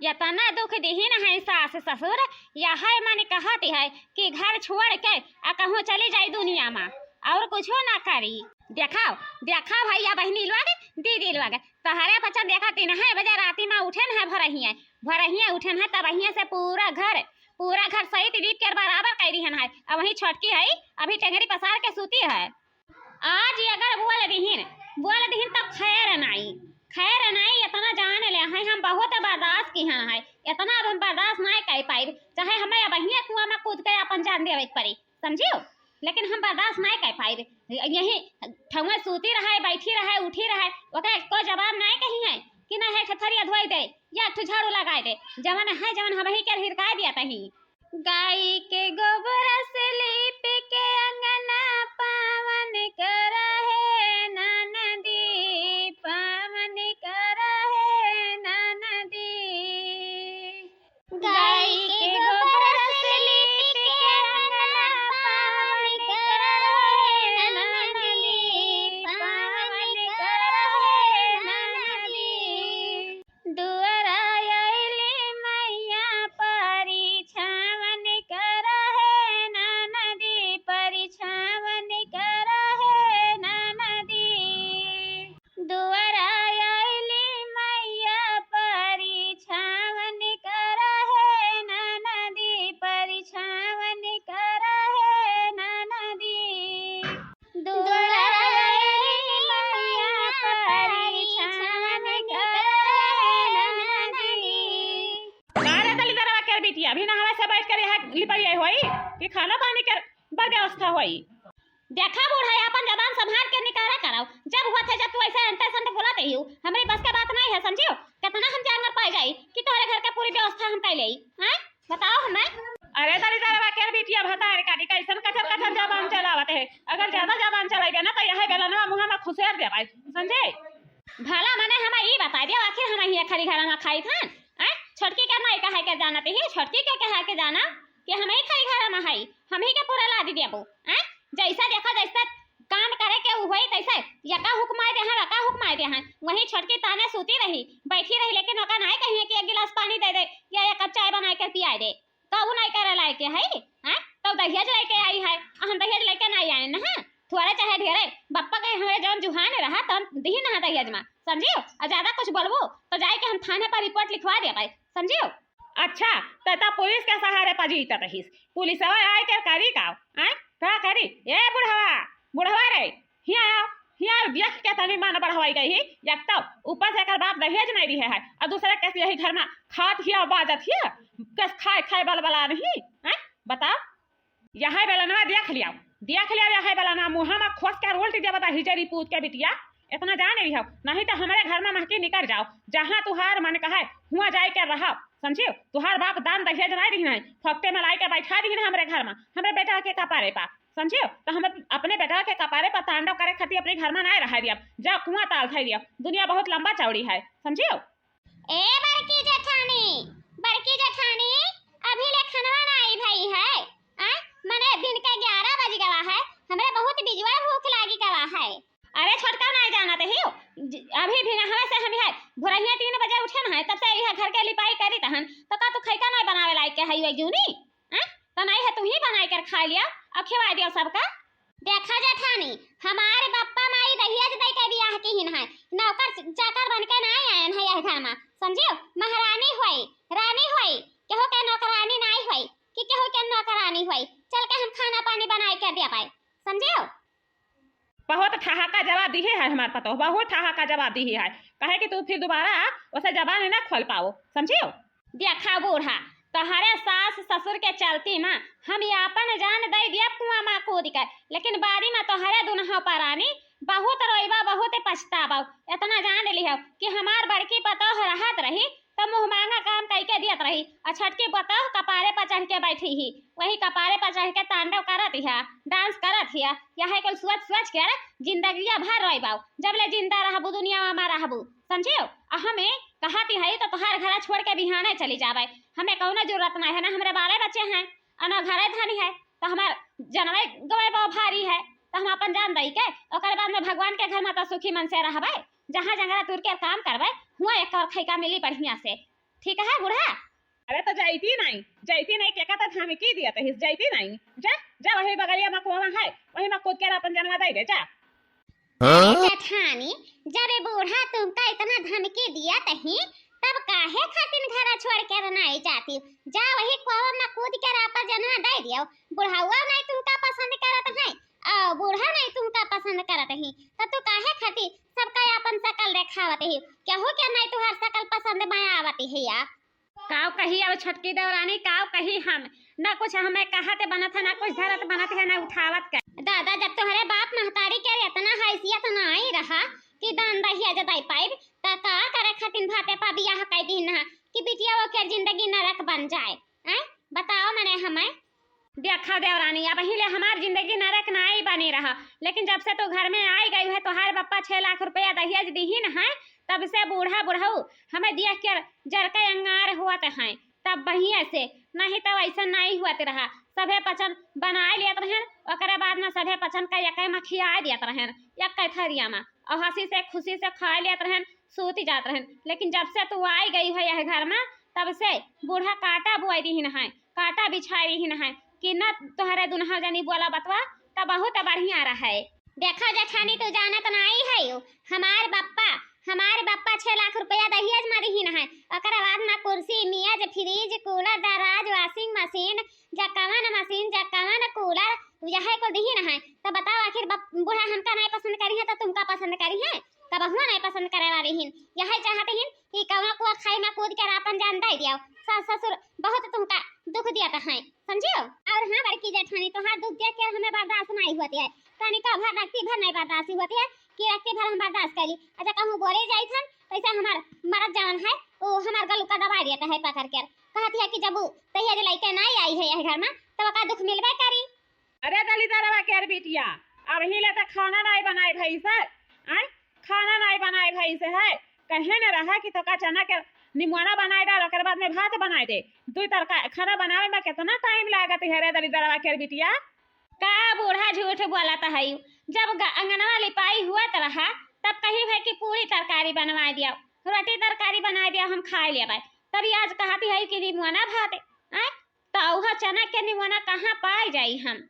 इतना दुख दीही न है सास ससुर, यह माने कहती है कि घर छोड़ के कहूँ चली जाई दुनिया में और कुछो ना करी। देखाओ देखाओ भैया बहनी लोग दीदी लोग, तहरे बच्चा देखा 3 बजे राती में उठन है भरहिया उठन है, तब से पूरा घर सही लीप के बराबर करी है। अब वही छोटकी है अभी टेंगरी पसार के सूती है। आज अगर बोल दीहिन तब खैर नहीं इतना जान ले हैं हम बहुत बर्दाश्त की है, इतना अब हम बर्दाश्त नहीं कर पाए, चाहे हमें अब वही कुआं में कूद के अपन जान देवे पड़ी, समझियो, लेकिन हम बर्दाश्त नहीं कर पाए। यही ठौए सूती रहे बैठी रहे उठी रहे, ओके कोई जवाब नहीं कही है कि ना है थरिया धोई दे या झाड़ू लगा दे, जवन है जवन हम ही के हिरका दिया तही। गाय के गोबर से लीप के अंगना पावन करा है ननदी, पावन करा है ननदी। गाय के गोबर से लीप के अंगना पावन करा है ननदी, पावन करा है ननदी। दुआरा आइली मैया परिछावन करा है ननदी, परिछावन करा है ननदी। दुआरा आइली मैया परिछावन करा है ननदी, परिछावन करा है ननदी। दुआरा आइली मैया परिछावन करा है ननदी। कारे तली दरवा कर बिटिया अभी नहावे से बैठ कर यहाँ लिपाई होई कि खाना पानी कर बर व्यवस्था होई। देखा बूढ़ा अपन जबान संभाल के निकारा कराओ, जब हुआ था जब तू ऐसे अंतर संत बुलाते ही हमारी बस का बात नहीं है, समझियो, कितना हम जानवर पाए जाई कि तोरे घर का पूरी व्यवस्था हम कर लेई हैं, बताओ हमें। अरे तली दरवा कर बिटिया भतार काटी कैसन कचर जबान चलावत है, अगर ज्यादा जबान चलाइबे ना तो यह बेलनवा मुंह में खुसेर देबे, समझे। भला मने हमें ई बता दियो आखिर हम ही खरी घर में खाई था हैं, छोटकी के नहीं कहे के जाना ही, छोटकी के कहे के जाना कि हम ही खरी घर में हई, हम ही के पूरा ला दी देबो हैं, जैसा देखा जैसा काम करे के होई तैसे यका हुक्म दे हैं वका हुक्म दे हैं। वही छोटकी ताने सूती रही बैठी रही, लेकिन ओका नहीं कहिए कि 1 गिलास पानी दे दे या 1 कप चाय बना के पिया दे, कहू नहीं करे लायक है हैं। तो दहेज लेके आई है, हम दहेज लेके नहीं आए ना, थोड़े चाहे ढेरे बप्पा के हमारे जौन जुहान रहा तब दी ना दहेज में, समझियो, और ज्यादा कुछ बोलबो तो जाए के हम थाने पर रिपोर्ट लिखवा दे भाई, समझियो। अच्छा तता पुलिस के सहारे पजीत रहीस, पुलिस आए के करी का हैं का करी। ए बुढ़वा रे हिया देख के तनी मान बढ़वाई गई ही, एक तो ऊपर से एकर बाप दहेज नहीं रही है और दूसरे कैसे यही घर में खात हिया बाजत हिया कस खाए बलबला नहीं हैं, बताओ। यहाँ बेलनवा देख लिया यहाँ बेलनवा मुँह में खोस के उल्टी दे बता हिजरी पूत के बिटिया, इतना जान रही हो, नहीं तो हमारे घर में महकी निकल जाओ, जहाँ तुहार मन कहे हुआ जाए के रहो, समझियो। तुहार बाप दान दहेज नहीं रही है, फक्ते में लाई के बैठा दी है हमारे घर में, हमारे बेटा के कपारे पा, समझियो। तो हम अपने बेटा के कपारे पर तांडव करे खातिर अपने घर में नहीं रह दिया, जा कुआं ताल थे दिया, दुनिया बहुत लंबा चौड़ी है, समझियो। ए बड़की जेठानी अभी ले खनवा ना आई भाई है मने दिन के 11 बज गवा है, हमरे बहुत बिजवा भूख लागी गवा है। अरे छोटका नहीं जाना तो हियो, अभी भी नहावे से हम है भोरहिया 3 बजे उठन है, तब से यह घर के लिपाई करी तहन तो का तू खैका नहीं बनावे लायक के हई जूनी हैं, तो नहीं है तू ही बनाई कर खा लिया और खिवा दियो सबका। देखा जेठानी हमारे बप्पा माई दहेज दे के बियाह की हिन है, नौकर चाकर बन के नहीं आए हैं यह घर में, समझियो। महारानी होई रानी होई केहू के नौकरानी नहीं होई कि केहू के नौकरानी होई, चल के हम खाना पानी बनाई के दे पाए, समझियो। बहुत ठहाका जवाब दी है हमारे पतो, बहुत ठहाका जवाब दी है, कहे कि तू फिर दोबारा उसे जबान ना खोल पाओ, समझियो। देखा बूढ़ा तोहरे सास ससुर के चलती माँ हम अपन जान दे दिया कुआं माँ कूद कर, लेकिन बारी में तोहरे दुनहा परानी बहुत रोईबा बहुत पछतावा, इतना जान लिहो कि हमार बड़की पतोह रहत रही तो मुँह मांगा काम करके दियत रही, और छटकी पतोह कपारे पर चढ़ के बैठी ही, वही कपारे पर चढ़ के तांडव करत हिया, डांस करत हिया, यह कुल सोच कर जिंदगिया भर रोईबाऊ, जब ले जिंदा रहबू दुनिया में रहबू, समझियो। हमें कहती है तो तुहार घर छोड़ के बिहाने चली जावे, हमें कौनो जरूरत नहीं है ना, हमारे बाले बच्चे हैं और घरे धनी है, तो हमार जनवे गवे बहुत भारी है, तो हम अपन जान दई के ओकर बाद में भगवान के घर में तो सुखी मन से रहबे, जहाँ जंगरा तुर के काम करबे हुआ एक और खैका मिली बढ़िया से, ठीक है बूढ़ा? अरे तो जाती नहीं क्या कहता धमकी दिया तो हिस जाती नहीं। जा जा वही बगलिया में कुआं है वही में कूद के अपन जनवा दे जा। जेठानी जब ये बूढ़ा तुमका इतना धमकी दिया तही तब काहे खातिर घर छोड़ के नहीं जाती? जा वही कुआं में कूद के अपन जनवा दे दियो। बुढ़ावा नहीं तुमका पसंद करत है और बूढ़ा नहीं तुमका पसंद करत है तो तू काहे खातिर सबका अपन शकल देखावत है? केहू के नहीं तुहार शकल पसंद में आवत है या? काव कही अब छोटकी देवरानी काव कही हम ना कुछ हमें कहते बनत है ना कुछ धरत बनत है ना उठावत कर। दादा जब तुम्हारे बाप महतारी के इतना हैसियत ना ही रहा कि दान दहिया जदाई पाइब त का करे खातिर भाते पा बियाह कई दिन ना कि बिटिया वो के जिंदगी नरक बन जाए। हैं बताओ मने हमें देखा देवरानी अब हिले हमार जिंदगी नरक ना ही बनी रहा लेकिन जब से तो घर में आई गई है तो हर बप्पा 6 लाख रुपया दहेज दीही न है तब से बूढ़ा बुढ़ऊ हमें देख के जरका अंगार हुआ हैं तब बढ़िया से नहीं तो ऐसा नहीं हुआ रहा। सभे पचन बनाए लियत रहन ओकरे बाद में सभे पचन का एक में खिया दियत रहन एक थरिया में और हंसी से खुशी से खा लियत रहन सूती जात रहन। लेकिन जब से तू आई गई है यह घर में तब से बूढ़ा काटा बुआई दी है काटा बिछाई दी है कि न तोहरे दुनहा जनी बोला बतवा तब बहुत बढ़िया रहा है। देखा जेठानी तू जानत नहीं है हमारे बप्पा 6 लाख रुपया दहेज में दीही है ओकरे बाद में कुर्सी मेज फ्रिज कूलर दराज वॉशिंग मशीन जकवन मशीन जकवन कूलर यह को दीही है। तो बताओ आखिर बूढ़ा हमका नहीं पसंद करी है तो तुमका पसंद करी है? कब हुआ नहीं पसंद करे वाली हिन यही चाहते हिन कि कौन को खाई में कूद कर अपन जान दे दियो। सास ससुर बहुत तुमका दुख दिया है समझियो। और हाँ बड़की जेठानी तो हाँ दुख देख के हमें बर्दाश्त नहीं होती है तनी का भर रखती भर नहीं बर्दाश्त होती है कि रखते भर हम बर्दाश्त करी। अच्छा कहूँ बोले जाई थन पैसा हमार मरद जवान है वो हमार गलू का दबा देता है पकड़ कर कहती है कि जब तैयार लइके नहीं आई है यह घर में तब का दुख मिलबे करी। अरे दलिदारवा के बिटिया अब हिले तो खाना नहीं बनाए भाई से खाना नहीं बनाए भाई से है कहे न रहा कि तो का चना के निमोना बनाए डाल ओकर बाद में भात बनाए दे दू तरका खाना बनावे में कितना टाइम लागत है रे दलिदारवा के बिटिया। का बूढ़ा झूठ बोला था है जब अंगनवा लिपाई हुआ तो रहा तब कही है कि पूरी तरकारी बनवा दिया रोटी तरकारी बना दिया हम खा लिया तभी आज कहती है कि निमोना भात है तो वह चना के निमोना कहाँ पाई जाई हम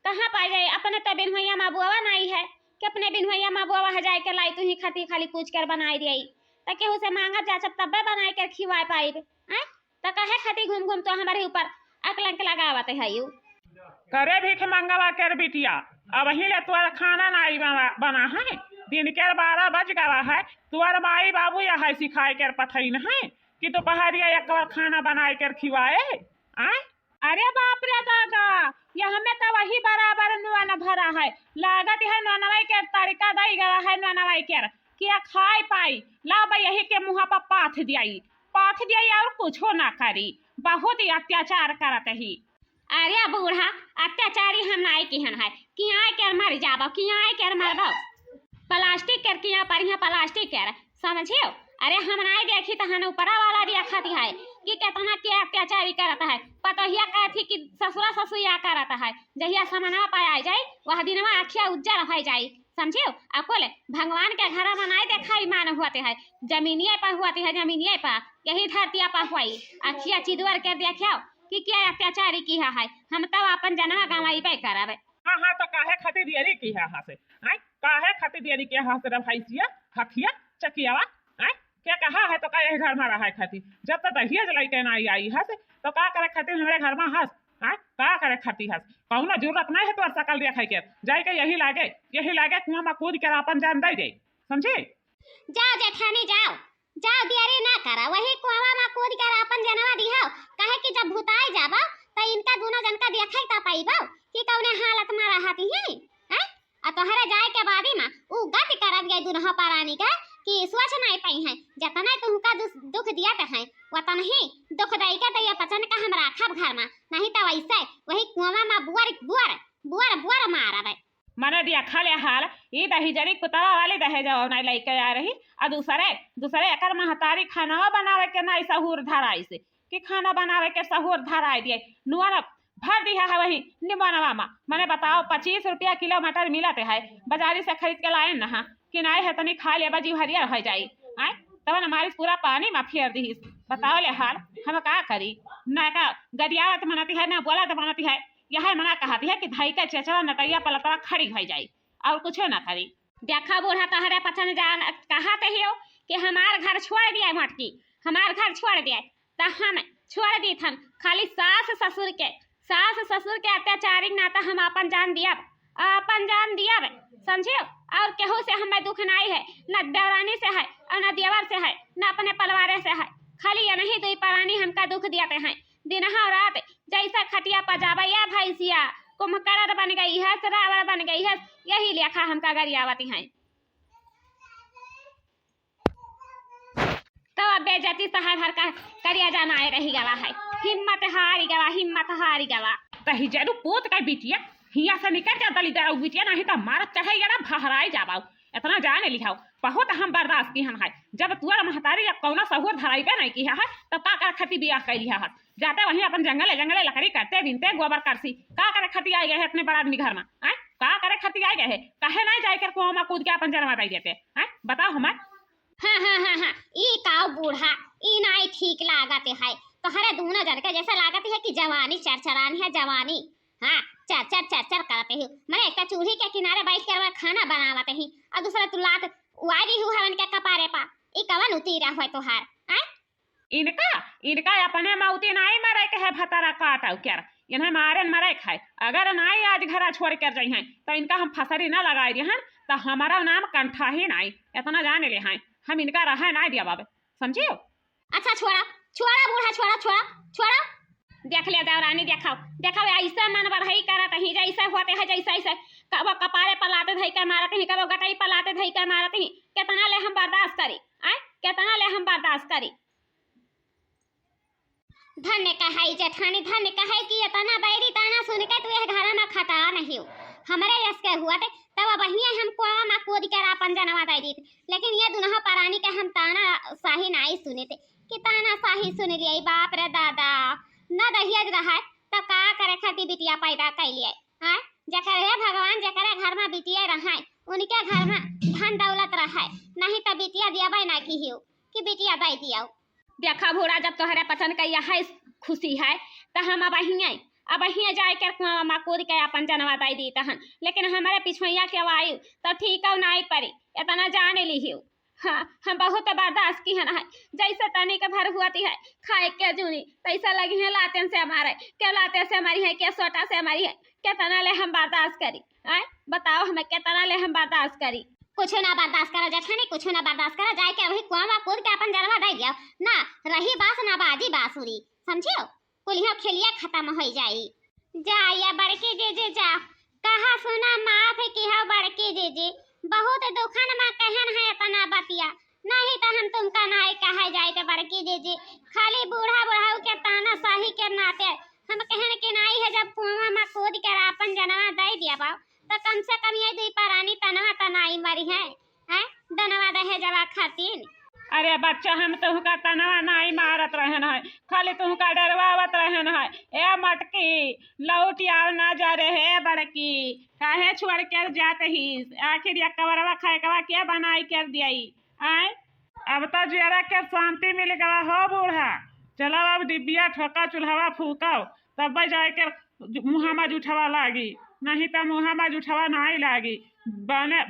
कहाँ पाई जाई? अपने तो बिन भैया माँ बुआ नहीं है कि अपने बिन भैया माँ बुआ जाए के लाई तू ही खाती खाली पूछ कर बनाई दिया ताकि उसे मांगा जा सब तब्बे बनाए कर खिवा पाई तो कहे खाती घूम घूम तो हमारे ऊपर अकलंक लगावत है यू करे भीख मंगवा कर बिटिया अब हिले तुअर खाना नहीं बना है दिन के 12 बज गवा है तुअर माई बाबू या है सिखाए कर पठैन है कि दोपहरिया एक बार खाना बनाए कर खिवाए आए। अरे बाप रे दादा यह हमें तो वही बराबर नुआना भरा है लागत है ननवाई के तरीका दई गवा है ननवाई के किया खाए पाई ला यही के मुँह पर पाथ दियाई और कुछो ना करी बहुत ही अत्याचार करत ही। अरे बूढ़ा अत्याचारी हम नाई किहन है कि आए कर मर जाबो कि आए कर मरबो प्लास्टिक कर किया पर यहाँ प्लास्टिक कर समझियो। अरे हम नाई देखी तो हन ऊपरा वाला देखती है कि कितना के अत्याचारी करता है पतोहिया कहती कि ससुरा ससुरिया करता है जहिया समनवा पाया जाए वह दिनवा आखिया उज्जर हो जाए समझियो। अकोले भगवान के घर में नहीं देखा मान होते है जमीनिए पर होती है जमीनिए पर यही धरतिया पर हुई आखिया चिदवर के देखियो कि क्या अत्याचारी की है हम तो अपन जनवा गंवाई पे करावे। हाँ तो काहे खातिर दियरी की है हां से काहे खातिर दियरी के हां से भैंसिया हथिया चकियावा क्या कहा है तो का यही घर में रहा खातिर जब तक दहिया जलाई के नहीं आई है तो का करे खातिर हमारे घर में हंस का करे खातिर हंस कहूँ जरूरत नहीं है तो सकल देखा के जाए के यही लागे कुआं में कूद कर अपन जान दे दे समझे। जाओ जेठानी जाओ दियरी ना करा वही कुआं में कूद कर अपन जनवा दिहाओ कहे कि जब भूताई जाबो तो इनका दोनों जन का देखै ता पाइबो कि कौने हालत में रहती है आ तोहरे जाए के बादी में उ गति करत गई दुनहा पारानी का कि सोच नहीं पाई है जतना तुमका दुख दिया है वतन ही दुख दई के तैया पचन का हम राखब घर में नहीं तो वैसे वही कुआं में बुआर मारबे मने दिया खाले हाल ई दही जरी कुतवा वाली दहेज नहीं लेके आ रही और दूसरे एकर महतारी खाना बनावे के नहीं सहूर धराई से कि खाना बनावे के सहूर धराई दिए नुआ भर दिया है वही निमनवा में। मैंने बताओ 25 रुपया किलो मटर मिलते है बाजारी से खरीद के लाए ना कि नहीं है तनी खा ले बजी हरियर हो जाई तब न मारिस पूरा पानी में फेर दीस। बताओ ले हाल हम का करी। ना का गरियावत मनती है ना बोला तो मनती है। यह मना कहती है कि भाई का चेचरा नटैया पलतरा खड़ी हो जाई और कुछ ना करी। देखा बूढ़ा तहरे पछन जान कहते ही हो कि हमार घर छोड़ दिया मटकी, हमार घर छोड़ दिया तो हम छोड़ दी थन। खाली सास ससुर के अत्याचारी नाता हम अपन जान दिया समझियो। और केहू से हमें दुख नहीं है, न देवरानी से है और न देवर से है, न अपने परिवार से है। खाली ये नहीं दुई प्राणी हमका दुख दियाते हैं। दिन और रात जैसा खटिया पजावा या भैंसिया कुम्भकर्ण बन गई है, रावण बन गई है, यही लेखा हमका गरियावती हैं। तो अब बेजती सहाय भर का करिया जाना आए रही गवा है। हिम्मत हारी गवा तही जरू पोत का बिटिया हिया से निकल जा दली दरा बिटिया नहीं तो मारत चढ़े या भहराई जाबाऊ। इतना जाने लिखाओ बहुत हम बर्दाश्त की हम है। जब तुअर महतारी या कौना सहुर धराई पे नहीं किया है तब का कर खती बियाह कैली है। जाते वहीं अपन जंगले लकड़ी करते बिनते गोबर करसी का करे खती आई गए है अपने बड़ा आदमी घर में। का करे खती आई गए है कहे नहीं जाए कर कुआं में कूद के अपन जन्म दे देते हैं। बताओ हमार हाँ ई काऊ बूढ़ा ई नहीं ठीक लागत है। तो हरे दूना जन के जैसा लागत है कि जवानी चरचरानी है जवानी। हाँ चर करते ही मैंने एक चूल्हे के किनारे बैठ कर खाना बनावते ही और दूसरा तुलात वारी हु हवन के कपारे पा ई कवन उतीरा हुए तोहार। इनका अपने मौती नहीं मरे के है भतारा काटाऊ क्या इन्हें मारे मरे खाए। अगर नहीं आज घर छोड़ कर जाई हैं तो इनका हम फसरी ना लगाए दिए हैं तो हमारा नाम कंठा ही नहीं। इतना जाने ले हैं हम इनका रहा नहीं दिया बाबे समझियो। अच्छा छोड़ा बूढ़ा छोड़ा देख ले देवरानी देखाओ ऐसा मन बढ़ई करत ही जैसे होते है जैसे कब कपारे पलाते धई कर मारत ही कब गटई पलाते धई कर मारत ही। कितना ले हम बर्दाश्त करी धन्य कहाई जेठानी धन्य कहाई कि इतना बैरी ताना सुन के तू ये घर में खटा नहीं हो। हमारे यस के हुआ थे तब वही हम कुआं में कूद कर अपन जनवा दे दी। लेकिन ये दुनहा प्राणी के हम ताना साही नहीं सुने थे कि ताना साही सुन लिया। बाप रे दादा न दहियज रहा तो का करे खाती बिटिया पैदा कैलिए। जकर हे भगवान जकर घर में बिटिया रहा उनके घर में धन दौलत रहा नहीं तो बिटिया दियाबे ना की हो कि बिटिया दे दिया। देखा भूरा जब तोहरे पसंद का यह खुशी है तो हम अब हियाँ जाए कर कुआं में कूद के अपन जनवा दे दी तहन। लेकिन हमारे पिछुइया के आयु तो ठीक नहीं पड़ी इतना जाने ली हो। हाँ हम बहुत बर्दाश्त की है ना जैसे तनी के भर हुआती है खाए के जूनी तैसा लगी है लातेन से हमारे क्या लाते से हमारी है क्या सोटा से हमारी है कितना ले हम बर्दाश्त करी। बताओ हमें कितना ले हम बर्दाश्त करी। कुछ ना बर्दाश्त करा जेठानी कुछ ना बर्दाश्त करा जाए के वही कुआं में कूद के अपन जनवा दे दिया ना रही बास ना बाजी बांसुरी समझियो। कुलिया खेलिया खत्म हो जाई। जा या बड़की जे जा कहा सुना माफ की है बड़की जे बहुत दुखन में कहन है इतना बतिया नहीं तो हम तुमका नहीं कहा जाए तो बड़की जे खाली बूढ़ा के ताना साही के नाते हम कहन के नहीं है। जब कुआं में कूद कर अपन जनवा दे दिया बा तो कम से कम ये दुई प्राणी तनवा तनाई मरी है दनवा दे जवा खातीन। अरे बच्चा हम तुमका तनवा नहीं मारत रहन है खाली तुमका डरवावत रहन है। ए मटकी लौट आओ ना जा रहे बड़की काहे छोड़ कर जाते ही आखिर या कवरवा खाए कवा क्या बनाई कर दियाई। अब तो जरा के शांति मिल गया हो बूढ़ा। चलो अब डिब्बिया ठोका चूल्हा फूकाओ तब जाए कर मुँह में जूठवा लागी नहीं तो मुँह में जूठवा नहीं लागी।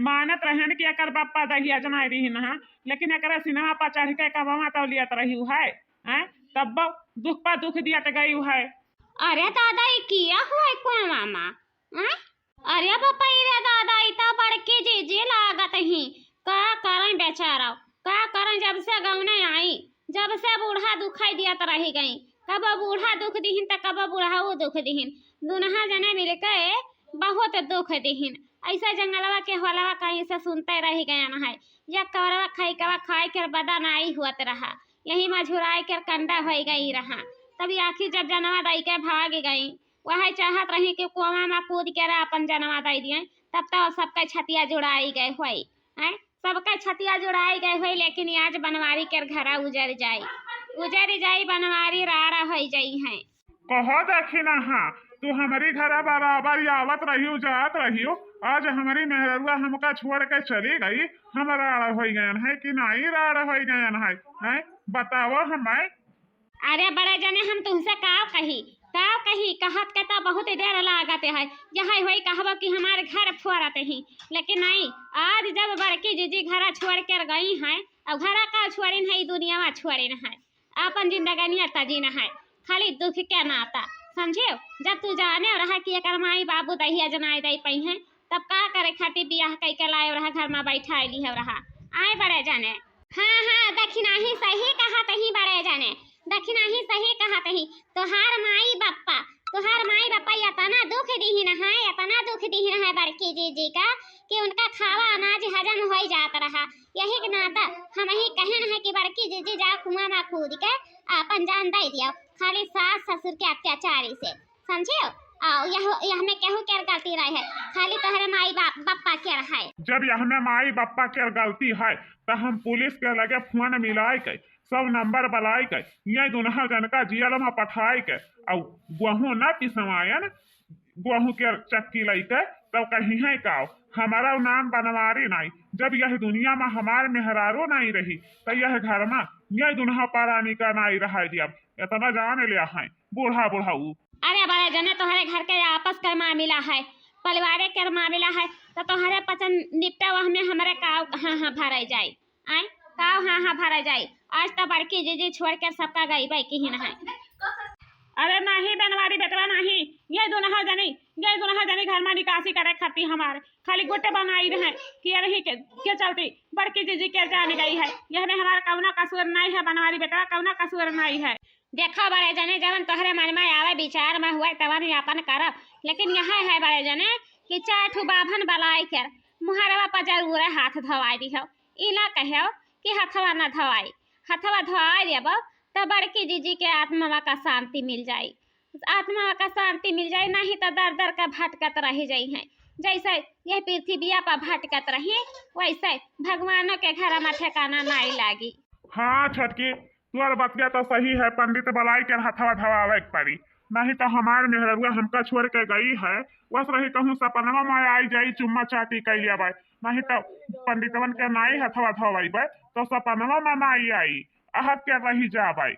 मानत रहन कि एकर बापा दहिया जनाई रही ना लेकिन एक सिनेमा पर चढ़ के कबामा तो लियत रही है तब दुख पर दुख दियत गई है। अरे दादा ये किया हुआ कुआं मामा। अरे बापा रे दादा इतना बड़के जे लागत ही का करन बेचारा का करन जब से गौने आई जब से बूढ़ा दुखाई दियत रही गई कब बूढ़ा दुख दिहिन तो कब बूढ़ा वो दुख दिहिन दुनहा जने मिल के बहुत दुख दिहिन। ऐसा जंगलवा के होलवा कहीं से सुनते रह गए न है या कवरवा खाई कर बदा नहीं हुआ रहा यही मझुराई कर कंडा हो गई रहा। तभी आखिर जब जनवा दई के भाग गई वह चाहत रही कि कुआं में कूद कर अपन जनवा दे दिए तब तो सबके छतिया जुड़ाई गए हुई सबके छतिया जुड़ाई गए हुई। लेकिन आज बनवारी कर घरा उजर जाई बनवारी राड़ा हो जाई है। कहो देखी ना हाँ तू हमारी घर बराबर आवत रही जात रही आज हमारी मेहरुआ हमका छोड़ के चली गई, हम राड़ हो गए हैं कि नहीं राड़ हो गए हैं? बताओ हमें। अरे बड़े जने हम तुमसे काव कही कहत के तो बहुत देर लागत है। यही वही कहब कि हमारे घर फोड़त ही, लेकिन नहीं, आज जब बड़की जीजी घर छोड़ कर गई हैं, अब घर का छोड़िन है, दुनिया में छोड़िन है, अपन जिंदगानी तजीन है, खाली दुख के नाता समझे। जब तू जाने रहा कि एक माई बाबू दहिया जनाई दई पई हैं, तब का करे खातिर बियाह कई के लाए रहा, घर में बैठा ली है रहा। आए बड़े जाने। हाँ दक्षिणा ही सही कहा तही बड़े जाने, दक्षिणा ही सही कहा तही। तोहार माई बापा इतना दुख दी न है, इतना दुख दी न है बड़की जीजी का कि उनका खावा अनाज हजम हो जात रहा। यही के नाता हम ही कहन है कि बड़की जीजी जा कुआं में कूद के अपन जान दे दियो, खाली सास ससुर के अत्याचारी से समझियो। आओ यह में केहू के गलती रहे, खाली तोहरे माई बापा के रहे। जब यह में माई बापा के गलती है तो हम पुलिस के लगे फोन मिलाई के सब नंबर बलाई के ये दुनहा जनका जियल में पठाई के और गेहूं न पिसवायन, गेहूं के चक्की लई के तब कहीं है का हमारा नाम बनवारी नहीं। जब यह दुनिया में हमार मेहरारो नहीं रही तो यह घर में ये दुनहा पारानी का नहीं रहा दिया, इतना जान लिया है बूढ़ाऊ। अरे बड़े जने तोहरे घर के आपस का मामला है, परिवार के मामला है, तो तोहरे पसंद निपटा वह में हमारे काव हाँ भरे जाए, आए काव हाँ भरे जाए। आज तो बड़की जीजी छोड़ कर सबका गई बाई की है। अरे नहीं बनवारी बेटवा नहीं, ये दुनहा जनी घर में निकासी करे खाती हमारे खाली गोटे बनाई रहे कि रही के चलती बड़की जीजी के जान गई है। यह में हमारा कौना कसूर नहीं है बनवारी बेटवा, कौना कसूर नहीं है। देखो बड़े जने जवन तोहरे मन में आवे विचार में हुआ तवन यापन करब, लेकिन यह है बड़े जने कि चार ठू बाभन बलाई कर मुहरवा पर जरूर हाथ धोवाई दिहो। ई ना कहो कि हथवा न धोवाई, हथवा धोवाई देब तो बड़की जीजी के आत्मा का शांति मिल जाई, आत्मा का शांति मिल जाए, नहीं तो दर दर का भटकत रह जाई है। जैसे यह पृथ्विया पर भटकत रही वैसे भगवानों के घर में ठिकाना नहीं लागी। हाँ छोटकी तुअर बतिया तो सही है, पंडित बलाई के हथवा धवावे पड़ी, नहीं तो हमार मेहरुआ हमका छोड़ के गई है, बस रही कहूँ सपनवा में आई जाई चुम्मा चाटी कैलिया बाई, नहीं तो पंडितवन के नाई हथवा धवाई बाई तो सपनवा में नाई आई आहत के रही जा बाई।